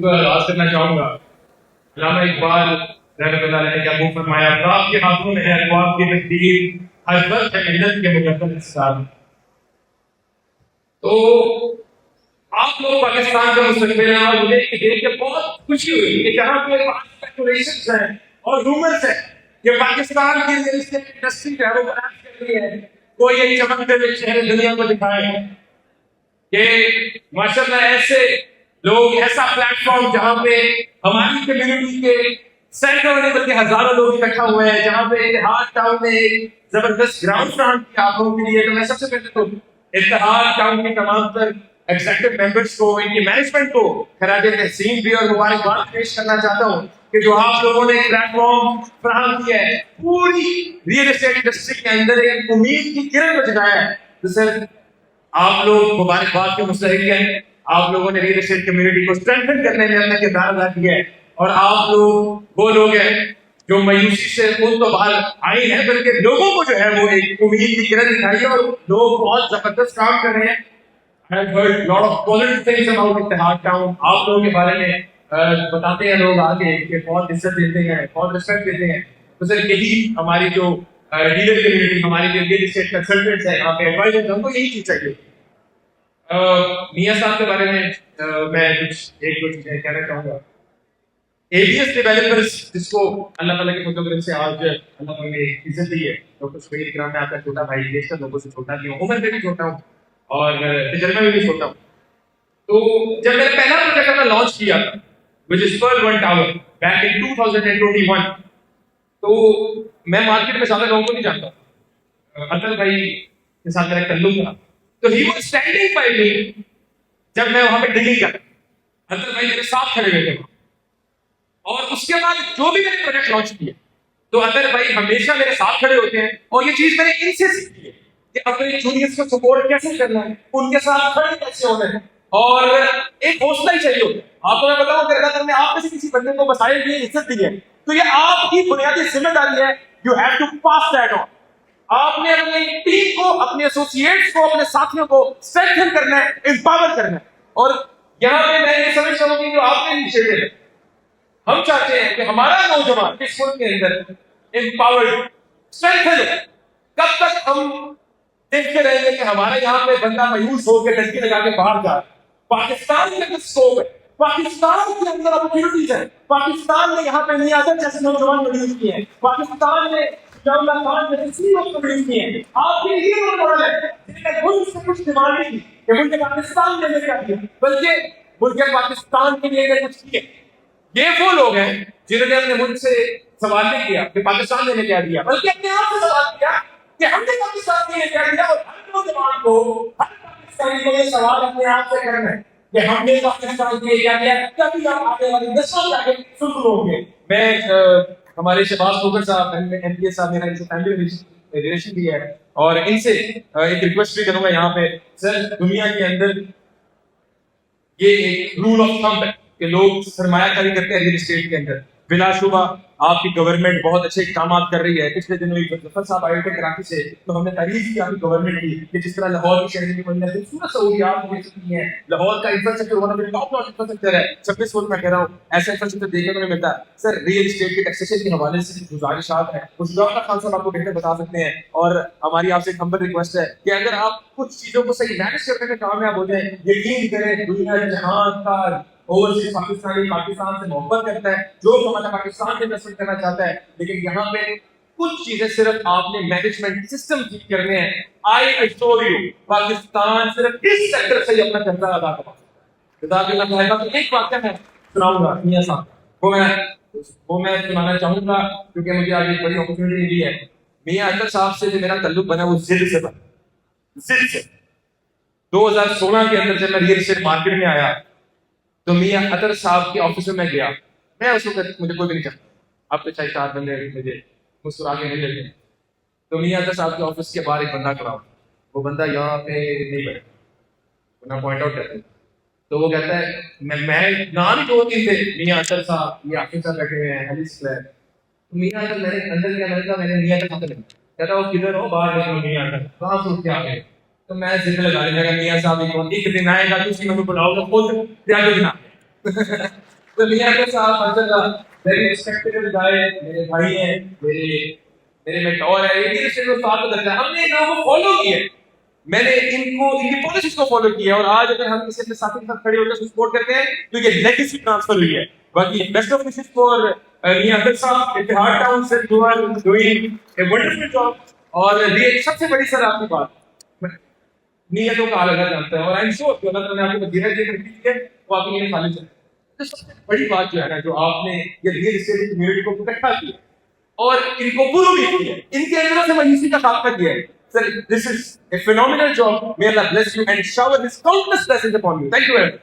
کو آغاز کرنا چاہوں گا. علامہ اقبال رحمۃ اللہ علیہ نے کیا وہ فرمایا, آپ کے ہاتھوں میں ہے اقوام کی تقدیر, ہر وقت ہے ملت کے مقدر انتظار. تو آپ لوگ پاکستان کا مستقبل ہیں اور مجھے یہ دیکھ کے بہت خوشی ہوئی کہ جہاں پہ اسپیکولیشنز ہیں اور رومرز ہیں کہ پاکستان کی ریل اسٹیٹ انڈسٹری جو ہے وہ کراش کر رہی ہے, کوئی ایک چمکتے ہوئے چہرے دنیا کو دکھائے کہ ماشاءاللہ ایسے لوگ, ایسا پلیٹ فارم جہاں پہ ہماری کمیونٹی کے سینکڑوں نہیں بلکہ ہزاروں لوگ اکٹھا ہوئے ہیں, جہاں پہ اتحاد ٹاؤن نے ایک زبردست گراؤنڈ فراہم کیا آپ لوگوں کے لیے. تو میں سب سے پہلے تو اتحاد ٹاؤن کے تمام تر ایگزیکٹو ممبرس کو, ان کی مینجمنٹ کو خراج تحسین بھی اور مبارکباد پیش کرنا چاہتا ہوں کہ جو آپ لوگوں نے پلیٹ فارم فراہم کیا ہے, پوری ریئل اسٹیٹ انڈسٹری کے اندر ایک امید کی کرن کو جگایا ہے. تو سر آپ لوگ مبارکباد کے مستحق ہیں. آپ لوگوں نے ریئل اسٹیٹ کمیونٹی کو اسٹرینتھن کرنے میں اپنا کردار ادا کیا ہے, اور آپ لوگ وہ لوگ ہیں جو مایوسی سے خود تو باہر آئے ہیں بلکہ لوگوں کو جو ہے وہ ایک امید کی کرن دکھائی ہے, اور لوگ بہت زبردست کام کر رہے ہیں. I have heard lot of positive things about اتحاد ٹاؤن. آپ لوگوں کے بارے میں بتاتے ہیں لوگ آگے کہ بہت عزت دیتے ہیں, بہت رسپیکٹ دیتے ہیں. تو سر یہی ہماری جو ڈیلر کمیونٹی, ہماری جو ریئل اسٹیٹ کنسلٹنٹس ہیں, یہاں پہ ایڈوائزرز, ہم کو یہی چیز چاہیے. میاں صاحب کے بارے میں میں کچھ ایک دو چیزیں کہنا چاہوں گا. اے بی ایس ڈیولپرز جس کو اللہ تعالیٰ کے فضل سے آج اللہ تعالیٰ نے عزت دی ہے, ڈاکٹر سہیل اکرام میں آپ کا چھوٹا بھائی, بیشتر لوگوں سے چھوٹا بھی ہوں, عمر میں بھی چھوٹا ہوں اور تجربے میں بھی چھوٹا ہوں. تو جب میں نے پہلا پروجیکٹ اپنا لانچ کیا تھا which is Pearl One Tower back in 2021, تو میں مارکیٹ میں زیادہ لوگوں کو نہیں جانتا. اطہر بھائی کے ساتھ میرا تعلق تھا, تو he was standing by me جب میں وہاں پہ ڈیلنگ کر رہا. اطہر بھائی میرے ساتھ کھڑے ہوئے تھے وہاں, اور اس کے بعد جو بھی میں نے پروجیکٹ لانچ کیا تو اطہر بھائی ہمیشہ میرے ساتھ کھڑے ہوتے ہیں, اور یہ چیز میں نے ان سے سیکھی ہے کہ اپنے جونیئرز کو سپورٹ کیسے کرنا ہے, ان کے ساتھ کھڑے کیسے ہونا ہے, اور ایک حوصلہ ہی چاہیے ہوتا ہے. آپ کو میں بتاؤں کہ اللہ تعالیٰ نے آپ میں سے کسی بندے کو مسائل کی عزت دی ہے, تو یہ آپ کی بنیادی ذمہ داری ہے. You have to pass that on. آپ نے اپنی ٹیم کو, اپنے ایسوسیٹس کو, اپنے ساتھیوں کو اسٹرینتھن کرنا ہے, امپاور کرنا ہے. اور یہاں پہ میں یہ سمجھتا ہوں کہ جو آپ نے انیشیٹو ہے, ہم چاہتے ہیں کہ ہمارا نوجوان اس ملک کے اندر امپاورڈ, اسٹرینتھن ہے. کب تک ہم دیکھتے رہیں گے کہ ہمارے یہاں پہ بندہ مایوس ہو کے ڈنکی لگا کے باہر جا رہا ہے؟ پاکستان میں کچھ اسکوپ ہے, پاکستان کے اندر اپرچونیٹیز ہیں. پاکستان نے یہاں پہ نہیں آتا جیسے نوجوان پروڈیوس کیے ہیں, پاکستان نے جاملہ خان جیسے سی او پروڈیوس کیے ہیں. آپ کے لیے رول ماڈل ہے جن نے ملک سے کچھ ڈیمانڈ نہیں کی کہ ملک پاکستان نے کیا کیا, بلکہ ملک پاکستان کے لیے کچھ کیا. یہ وہ لوگ ہیں جنہوں نے اپنے ملک سے سوال نہیں کیا کہ پاکستان نے کیا دیا, بلکہ اپنے آپ سے سوال کیا کہ ہم نے پاکستان کے لیے کیا دیا. اور ہر نوجوان کو, ہر پاکستانی کو یہ سوال اپنے آپ سے کرنا ہے کہ ہم نے پاکستان کے لیے کیا دیا, تبھی آپ آگے والی نسلوں جا کے سن ہوں گے. میں ہمارے شہباز کوکر صاحب, ایم پی ایس صاحب, میرا ان سے فیملی ریلیشن بھی ہے, اور ان سے ایک ریکویسٹ بھی کروں گا یہاں پہ. سر دنیا کے اندر یہ ایک رول آف تھمب ہے کہ لوگ سرمایہ کاری کرتے ہیں ریئل اسٹیٹ کے اندر. بلا شبہ آپ کی گورنمنٹ بہت اچھے اقدامات کر رہی ہے. پچھلے دنوں ظفر صاحب آئے تھے کراچی سے, تو ہم نے تعریف کی آپ کی گورنمنٹ کی کہ جس طرح لاہور کے شہر میں بڑی خوبصورت سہولیات مل چکی ہیں. لاہور کا infrastructure one of the top notch infrastructure ہے. 26 فٹ میں کہہ رہا ہوں, ایسا انفراسٹرکچر دیکھنے کو نہیں ملتا. سر ریئل اسٹیٹ کے ٹیکسیشن کے حوالے سے گزارشات ہیں, اس ڈاکٹر خان صاحب آپ کو بہتر بتا سکتے ہیں. اور ہماری آپ سے ایک ہمبل ریکویسٹ ہے کہ اگر آپ کچھ چیزوں کو صحیح مینیج کرنے میں کامیاب ہو جائیں, یقین کریں دنیا جہان کا اوورسیز پاکستانی پاکستان سے محبت کرتا ہے, جو ہمارا پاکستان میں انویسٹمنٹ کرنا چاہتا ہے. لیکن یہاں پہ کچھ چیزیں صرف آپ نے مینجمنٹ سسٹم ٹھیک کرنے ہیں. آئی ایشور یو پاکستان صرف اس سیکٹر سے ہی اپنا کردار ادا کر سکتا ہے. اللہ چاہے گا تو ایک واقعہ میں سناؤں گا میاں صاحب, وہ میں سنانا چاہوں گا کیونکہ مجھے آج ایک بڑی اپرچونیٹی ملی ہے. میاں اطہر صاحب سے جو میرا تعلق بنا وہ ضد سے بنا, ضد سے. 2016 کے اندر جب میں ریئل اسٹیٹ مارکیٹ میں آیا تو میاں اطہر صاحب کے آفس میں گیا. میں اس وقت مجھے کوئی بھی نہیں چاہتا, اب تو چاہے 4 بندے مجھے مسکرا کے نہیں لگتے. تو میاں اطہر صاحب کے آفس کے باہر ایک بندہ کھڑا ہوا, وہ بندہ یہاں پہ نہیں بیٹھا, میں پوائنٹ آؤٹ کرتا ہوں. تو وہ کہتا ہے, میں نام ہی 2-3 تھے, میاں اطہر صاحب, یہ آفس صاحب بیٹھے ہوئے ہیں, حدیث ہے. میاں اطہر میں نے اندر کیا, میں نے میاں اطہر سے کہتا وہ کدھر ہو, باہر بیٹھو میاں اطہر, کہاں سوچ کے آ گئے. تو میں ذکر لگا لیا کہ میاں صاحب ایک دن آئے گا تو اسی میں بلاؤ گا خود تیار جنا. تو میاں کے صاحب ماشاءاللہ ویری ریسپیکٹیبل گائے، میرے بھائی ہیں، میرے مینٹور ہیں، یہ بھی رشتے کو ساتھ رکھتا ہے. ہم نے ان کو فالو کیا ہے، میں نے ان کی پالیسیز کو فالو کیا ہے، اور آج اگر ہم کسی اپنے ساتھی کے ساتھ کھڑے ہو کر سپورٹ کرتے ہیں تو یہ لیگیسی ٹرانسفر ہوئی ہے. باقی بیسٹ آف وشز فار میاں عادل صاحب، اتحاد ٹاؤن سے you are doing a wonderful job. اور یہ سب سے بڑی سر آپ کی بات نیتوں کا اللہ جانتا ہے، اور آئی ایم شیور کہ اللہ تعالیٰ نے آپ کو دھیرے دھیرے کی ہے وہ آپ کی نیت خالص ہے. تو سب سے بڑی بات جو ہے نا، جو آپ نے یہ ریئل اسٹیٹ کمیونٹی کو اکٹھا کیا اور ان کو پرو بھی کیا، ان کے اندروں سے مجلسی کا خاتمہ کیا ہے. Sir this is a phenomenal job. May Allah bless you and shower His countless blessings upon you. Thank you very much.